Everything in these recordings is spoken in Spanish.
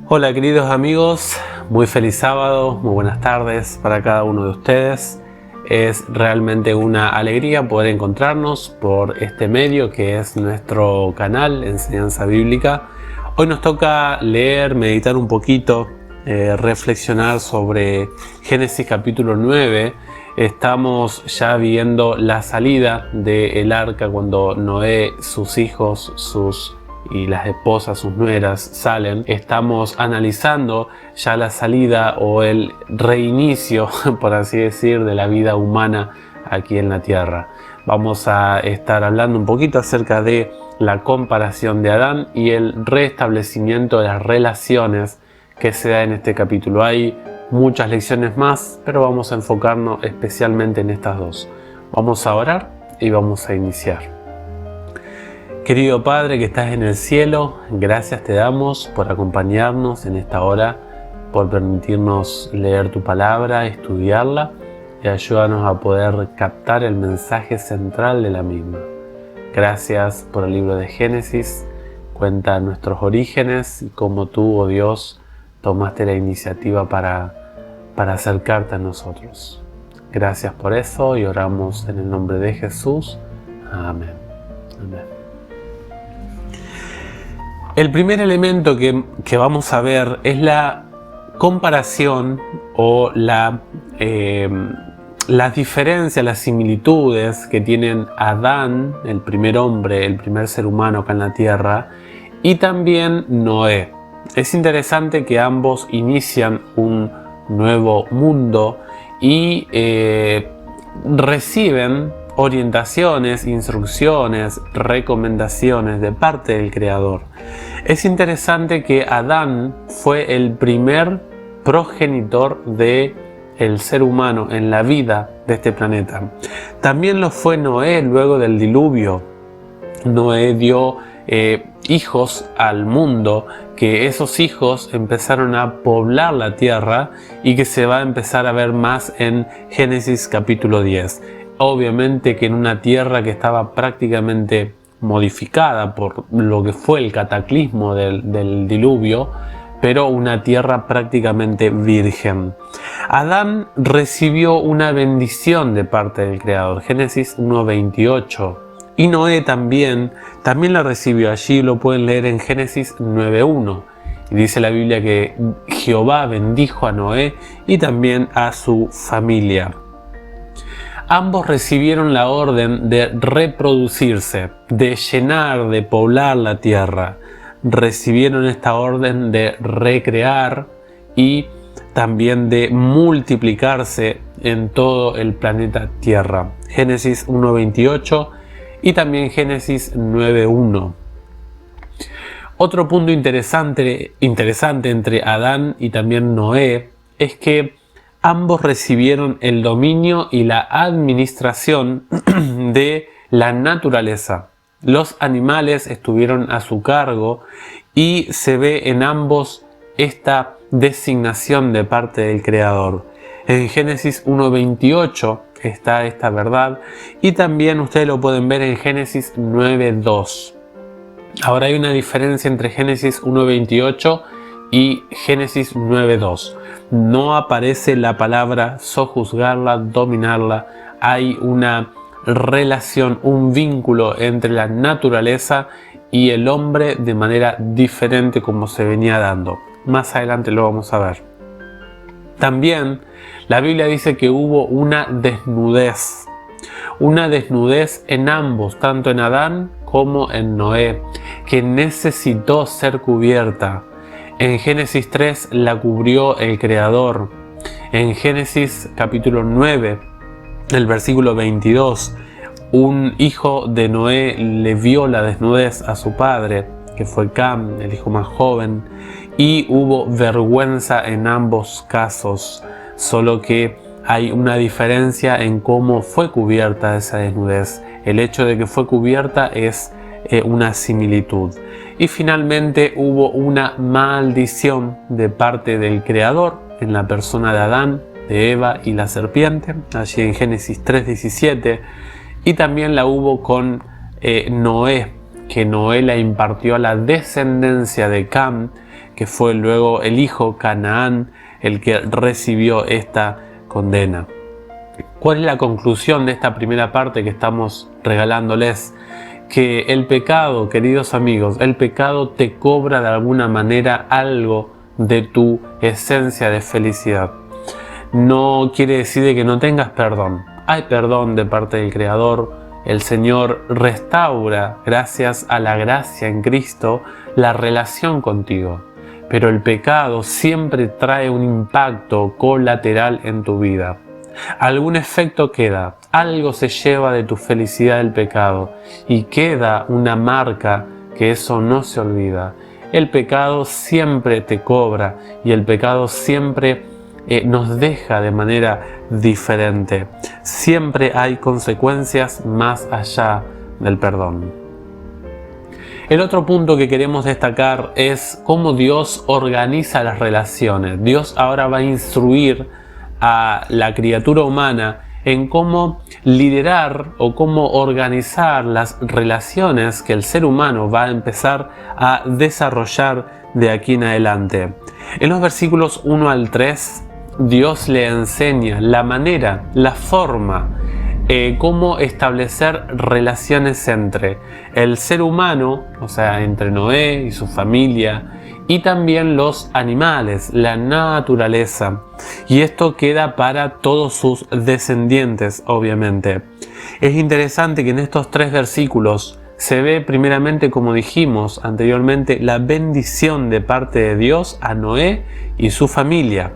Hola queridos amigos, muy feliz sábado, muy buenas tardes para cada uno de ustedes. Es realmente una alegría poder encontrarnos por este medio que es nuestro canal Enseñanza Bíblica. Hoy nos toca leer, meditar un poquito, reflexionar sobre Génesis capítulo 9. Estamos ya viendo la salida del arca cuando Noé, sus hijos, y las esposas, sus nueras, salen. Estamos analizando ya la salida o el reinicio, por así decir, de la vida humana aquí en la tierra. Vamos a estar hablando un poquito acerca de la comparación de Adán y el restablecimiento de las relaciones que se da en este capítulo. Hay muchas lecciones más, pero vamos a enfocarnos especialmente en estas dos. Vamos a orar y vamos a iniciar. Querido Padre que estás en el cielo, gracias te damos por acompañarnos en esta hora, por permitirnos leer tu palabra, estudiarla y ayúdanos a poder captar el mensaje central de la misma. Gracias por el libro de Génesis, cuenta nuestros orígenes y cómo tú, oh Dios, tomaste la iniciativa para acercarte a nosotros. Gracias por eso y oramos en el nombre de Jesús. Amén. Amén. El primer elemento que vamos a ver es la comparación o las diferencias, las similitudes que tienen Adán, el primer hombre, el primer ser humano acá en la tierra, y también Noé. Es interesante que ambos inician un nuevo mundo y reciben orientaciones, instrucciones, recomendaciones de parte del Creador. Es interesante que Adán fue el primer progenitor del ser humano en la vida de este planeta. También lo fue Noé luego del diluvio. Noé dio hijos al mundo, que esos hijos empezaron a poblar la tierra y que se va a empezar a ver más en Génesis capítulo 10. Obviamente que en una tierra que estaba prácticamente modificada por lo que fue el cataclismo del diluvio, pero una tierra prácticamente virgen. Adán recibió una bendición de parte del Creador, Génesis 1:28. Y Noé también la recibió. Allí lo pueden leer en Génesis 9:1. Y dice la Biblia que Jehová bendijo a Noé y también a su familia. Ambos recibieron la orden de reproducirse, de llenar, de poblar la tierra. Recibieron esta orden de recrear y también de multiplicarse en todo el planeta Tierra. Génesis 1:28 y también Génesis 9:1. Otro punto interesante entre Adán y también Noé es que ambos recibieron el dominio y la administración de la naturaleza. Los animales estuvieron a su cargo y se ve en ambos esta designación de parte del Creador. En Génesis 1:28 está esta verdad y también ustedes lo pueden ver en Génesis 9:2. Ahora hay una diferencia entre Génesis 1:28 y Génesis 9:2. No aparece la palabra sojuzgarla, dominarla. Hay una relación, un vínculo entre la naturaleza y el hombre de manera diferente como se venía dando. Más adelante lo vamos a ver. También la Biblia dice que hubo una desnudez en ambos, tanto en Adán como en Noé, que necesitó ser cubierta. En Génesis 3 la cubrió el Creador. En Génesis capítulo 9, el versículo 22, un hijo de Noé le vio la desnudez a su padre, que fue Cam, el hijo más joven, y hubo vergüenza en ambos casos, solo que hay una diferencia en cómo fue cubierta esa desnudez. El hecho de que fue cubierta es una similitud. Y finalmente hubo una maldición de parte del Creador en la persona de Adán, de Eva y la serpiente, allí en Génesis 3:17, y también la hubo con Noé, que Noé la impartió a la descendencia de Cam, que fue luego el hijo Canaán el que recibió esta condena. ¿Cuál es la conclusión de esta primera parte que estamos regalándoles? Que el pecado, queridos amigos, el pecado te cobra de alguna manera algo de tu esencia de felicidad. No quiere decir de que no tengas perdón. Hay perdón de parte del Creador. El Señor restaura, gracias a la gracia en Cristo, la relación contigo. Pero el pecado siempre trae un impacto colateral en tu vida. Algún efecto queda, algo se lleva de tu felicidad del pecado y queda una marca que eso no se olvida. El pecado siempre te cobra y el pecado siempre nos deja de manera diferente. Siempre hay consecuencias más allá del perdón. El otro punto que queremos destacar es cómo Dios organiza las relaciones. Dios ahora va a instruir a la criatura humana en cómo liderar o cómo organizar las relaciones que el ser humano va a empezar a desarrollar de aquí en adelante. En los versículos 1 al 3, Dios le enseña la manera, la forma, cómo establecer relaciones entre el ser humano, o sea, entre Noé y su familia, y también los animales, la naturaleza. Y esto queda para todos sus descendientes, obviamente. Es interesante que en estos 3 versículos se ve primeramente, como dijimos anteriormente, la bendición de parte de Dios a Noé y su familia.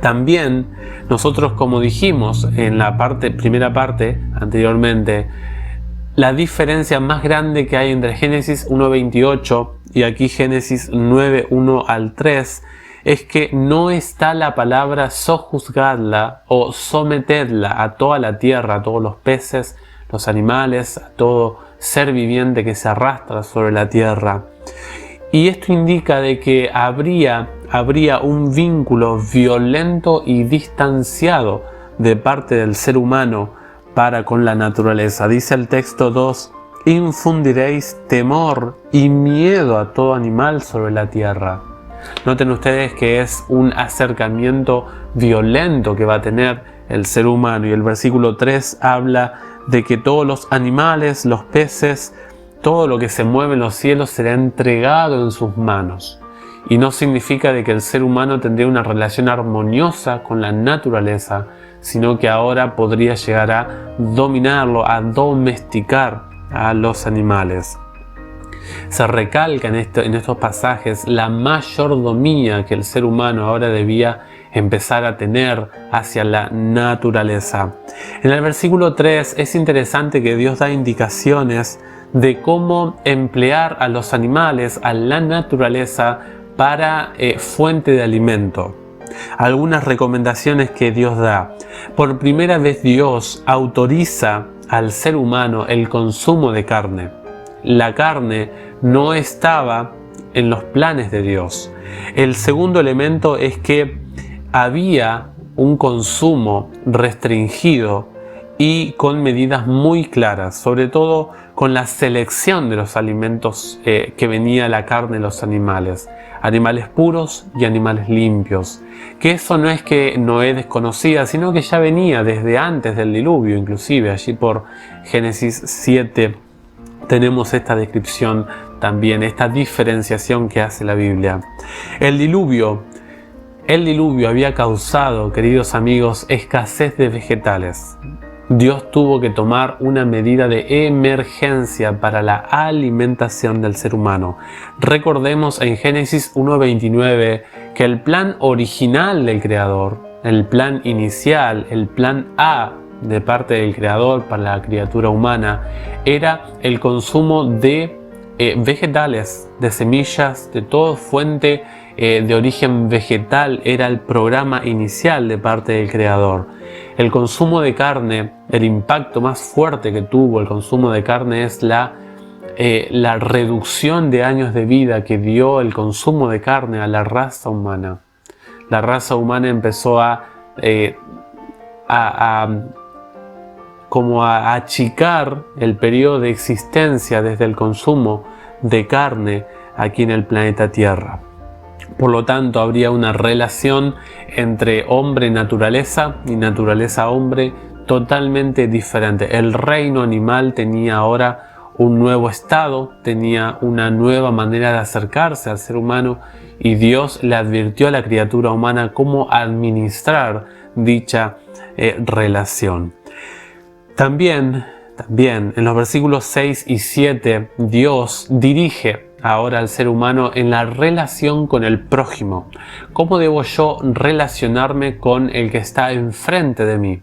También nosotros, como dijimos en la primera parte anteriormente, la diferencia más grande que hay entre Génesis 1:28 y aquí Génesis 9:1 al 3 es que no está la palabra sojuzgadla o sometedla a toda la tierra, a todos los peces, los animales, a todo ser viviente que se arrastra sobre la tierra. Y esto indica de que habría un vínculo violento y distanciado de parte del ser humano para con la naturaleza. Dice el texto 2, infundiréis temor y miedo a todo animal sobre la tierra. Noten ustedes que es un acercamiento violento que va a tener el ser humano. Y el versículo 3 habla de que todos los animales, los peces, todo lo que se mueve en los cielos será entregado en sus manos. Y no significa de que el ser humano tendría una relación armoniosa con la naturaleza, sino que ahora podría llegar a dominarlo, a domesticar a los animales. Se recalca en estos pasajes la mayordomía que el ser humano ahora debía empezar a tener hacia la naturaleza. En el versículo 3 es interesante que Dios da indicaciones de cómo emplear a los animales, a la naturaleza, para fuente de alimento. Algunas recomendaciones que Dios da. Por primera vez Dios autoriza al ser humano el consumo de carne. La carne no estaba en los planes de Dios. El segundo elemento es que había un consumo restringido y con medidas muy claras, sobre todo con la selección de los alimentos que venía la carne de los animales. Animales puros y animales limpios. Que eso no es que Noé desconocía, sino que ya venía desde antes del diluvio, inclusive allí por Génesis 7 tenemos esta descripción también, esta diferenciación que hace la Biblia. El diluvio había causado, queridos amigos, escasez de vegetales. Dios tuvo que tomar una medida de emergencia para la alimentación del ser humano. Recordemos en Génesis 1:29 que el plan original del Creador, el plan inicial, el plan A de parte del Creador para la criatura humana, era el consumo de vegetales, de semillas, de toda fuente de origen vegetal. Era el programa inicial de parte del Creador. El consumo de carne, el impacto más fuerte que tuvo el consumo de carne es la reducción de años de vida que dio el consumo de carne a la raza humana. La raza humana empezó a achicar el periodo de existencia desde el consumo de carne aquí en el planeta Tierra. Por lo tanto, habría una relación entre hombre-naturaleza y naturaleza-hombre totalmente diferente. El reino animal tenía ahora un nuevo estado, tenía una nueva manera de acercarse al ser humano, y Dios le advirtió a la criatura humana cómo administrar dicha relación. También en los versículos 6 y 7, Dios dirige ahora al ser humano en la relación con el prójimo. ¿Cómo debo yo relacionarme con el que está enfrente de mí?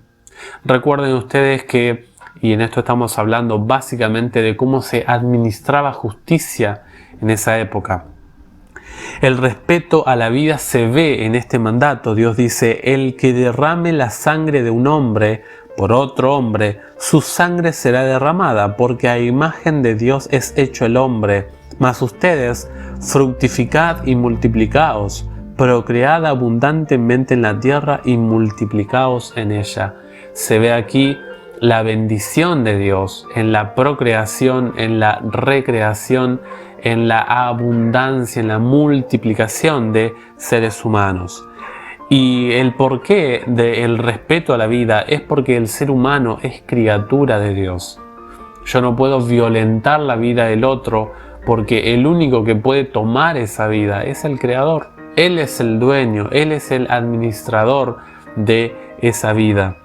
Recuerden ustedes que, y en esto estamos hablando básicamente de cómo se administraba justicia en esa época. El respeto a la vida se ve en este mandato. Dios dice: el que derrame la sangre de un hombre por otro hombre, su sangre será derramada, porque a imagen de Dios es hecho el hombre. Mas ustedes, fructificad y multiplicaos, procread abundantemente en la tierra y multiplicaos en ella. Se ve aquí la bendición de Dios en la procreación, en la recreación, en la abundancia, en la multiplicación de seres humanos. Y el porqué del respeto a la vida es porque el ser humano es criatura de Dios. Yo no puedo violentar la vida del otro, porque el único que puede tomar esa vida es el Creador. Él es el dueño, Él es el administrador de esa vida.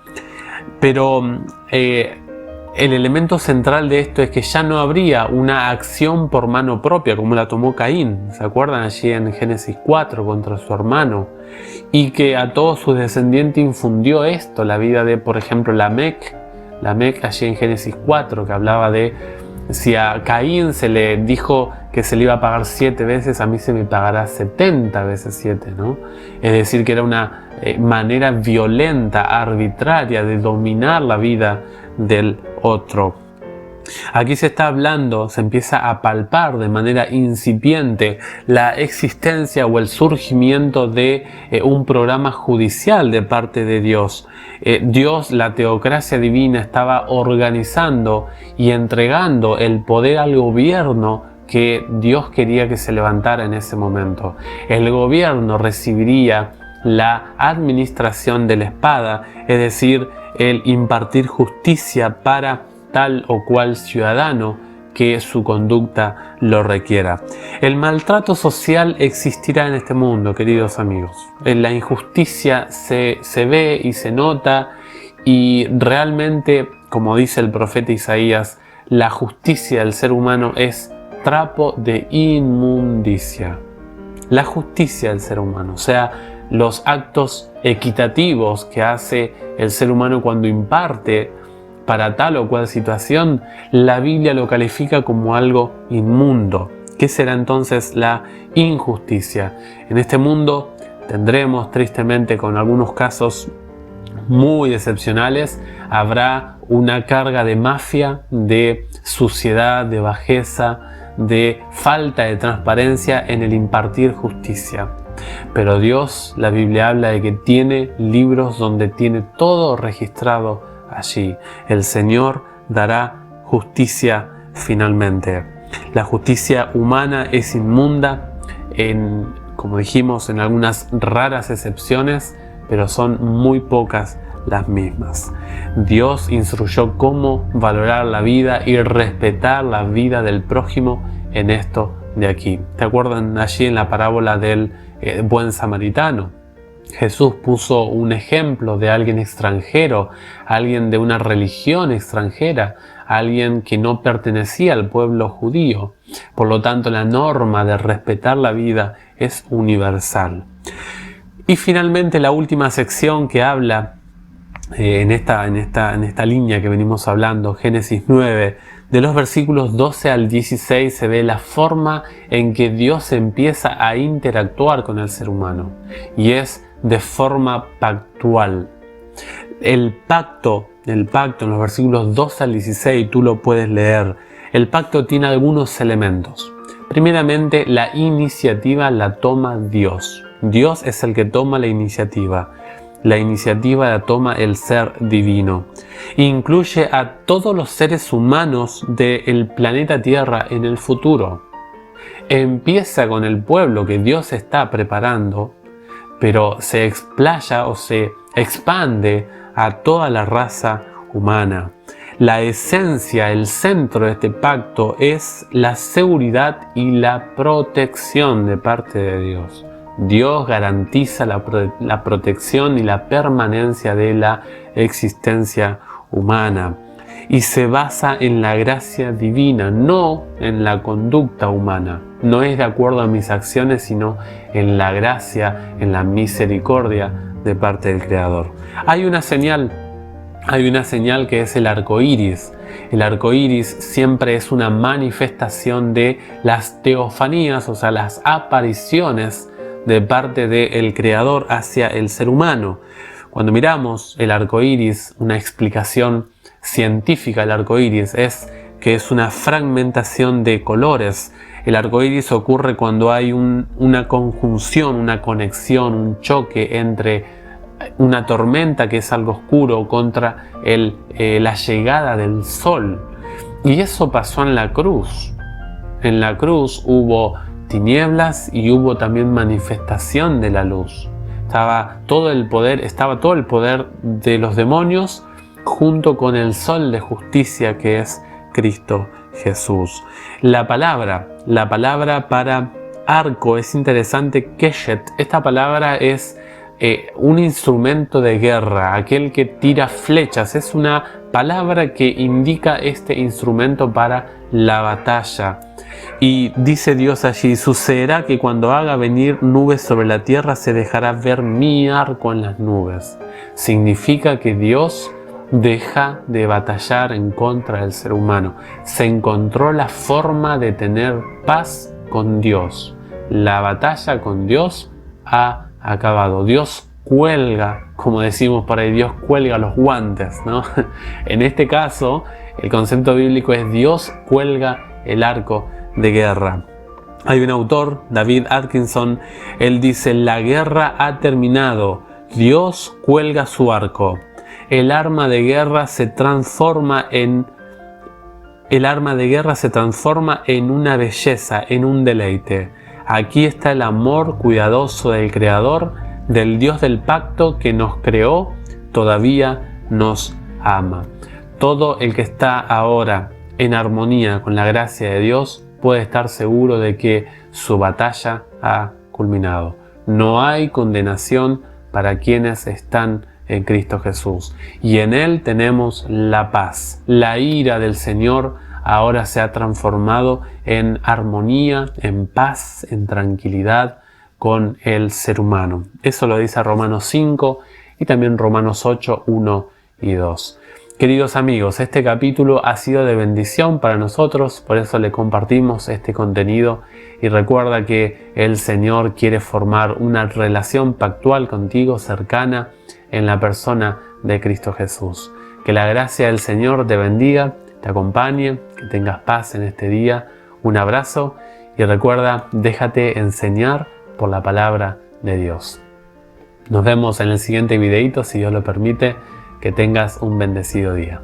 Pero el elemento central de esto es que ya no habría una acción por mano propia como la tomó Caín, ¿se acuerdan allí en Génesis 4 contra su hermano? Y que a todos sus descendientes infundió esto, la vida de, por ejemplo, Lamec allí en Génesis 4, que hablaba de si a Caín se le dijo que se le iba a pagar 7 veces, a mí se me pagará 70 veces 7, ¿no? Es decir, que era una manera violenta, arbitraria de dominar la vida del otro. Aquí se está hablando, se empieza a palpar de manera incipiente la existencia o el surgimiento de un programa judicial de parte de Dios. Dios, la teocracia divina, estaba organizando y entregando el poder al gobierno que Dios quería que se levantara en ese momento. El gobierno recibiría la administración de la espada, es decir, el impartir justicia para tal o cual ciudadano que su conducta lo requiera. El maltrato social existirá en este mundo, queridos amigos. La injusticia se ve y se nota, y realmente, como dice el profeta Isaías, la justicia del ser humano es trapo de inmundicia. La justicia del ser humano, o sea, los actos equitativos que hace el ser humano cuando imparte para tal o cual situación, la Biblia lo califica como algo inmundo. ¿Qué será entonces la injusticia? En este mundo tendremos, tristemente, con algunos casos muy excepcionales, habrá una carga de mafia, de suciedad, de bajeza, de falta de transparencia en el impartir justicia. Pero Dios, la Biblia habla de que tiene libros donde tiene todo registrado allí. El Señor dará justicia finalmente. La justicia humana es inmunda, como dijimos, en algunas raras excepciones, pero son muy pocas las mismas. Dios instruyó cómo valorar la vida y respetar la vida del prójimo en esto de aquí. ¿Te acuerdan allí en la parábola del buen samaritano? Jesús puso un ejemplo de alguien extranjero, alguien de una religión extranjera, alguien que no pertenecía al pueblo judío. Por lo tanto, la norma de respetar la vida es universal. Y finalmente, la última sección que habla en esta línea que venimos hablando, Génesis 9, de los versículos 12 al 16, se ve la forma en que Dios empieza a interactuar con el ser humano, y es de forma pactual. El pacto en los versículos 12 al 16, tú lo puedes leer. El pacto tiene algunos elementos. Primeramente, la iniciativa la toma Dios. Dios es el que toma la iniciativa. La iniciativa la toma el ser divino. Incluye a todos los seres humanos del planeta Tierra en el futuro. Empieza con el pueblo que Dios está preparando, pero se explaya o se expande a toda la raza humana. La esencia, el centro de este pacto es la seguridad y la protección de parte de Dios. Dios garantiza la protección y la permanencia de la existencia humana y se basa en la gracia divina, no en la conducta humana. No es de acuerdo a mis acciones, sino en la gracia, en la misericordia de parte del Creador. Hay una señal que es el arco iris. El arco iris siempre es una manifestación de las teofanías, o sea, las apariciones de parte del Creador hacia el ser humano. Cuando miramos el arco iris, una explicación científica del arco iris es que es una fragmentación de colores. El arco iris ocurre cuando hay una conjunción, una conexión, un choque entre una tormenta, que es algo oscuro, contra la llegada del sol. Y eso pasó en la cruz. En la cruz hubo tinieblas y hubo también manifestación de la luz. Estaba todo el poder de los demonios junto con el sol de justicia que es Cristo Jesús. La palabra para arco es interesante, keshet. Esta palabra es un instrumento de guerra, aquel que tira flechas. Es una palabra que indica este instrumento para la batalla. Y dice Dios allí: sucederá que cuando haga venir nubes sobre la tierra, se dejará ver mi arco en las nubes. Significa que Dios deja de batallar en contra del ser humano. Se encontró la forma de tener paz con Dios. La batalla con Dios ha acabado. Dios cuelga, como decimos por ahí, Dios cuelga los guantes, ¿no? En este caso, el concepto bíblico es Dios cuelga el arco de guerra. Hay un autor, David Atkinson, él dice: la guerra ha terminado, Dios cuelga su arco. El arma de guerra se transforma en una belleza, en un deleite. Aquí está el amor cuidadoso del Creador, del Dios del pacto que nos creó, todavía nos ama. Todo el que está ahora en armonía con la gracia de Dios puede estar seguro de que su batalla ha culminado. No hay condenación para quienes están en Cristo Jesús. Y en Él tenemos la paz. La ira del Señor ahora se ha transformado en armonía, en paz, en tranquilidad con el ser humano. Eso lo dice Romanos 5 y también Romanos 8, 1 y 2. Queridos amigos, este capítulo ha sido de bendición para nosotros, por eso le compartimos este contenido, y recuerda que el Señor quiere formar una relación pactual contigo, cercana, en la persona de Cristo Jesús. Que la gracia del Señor te bendiga, te acompañe, que tengas paz en este día. Un abrazo y recuerda, déjate enseñar por la palabra de Dios. Nos vemos en el siguiente videito, si Dios lo permite. Que tengas un bendecido día.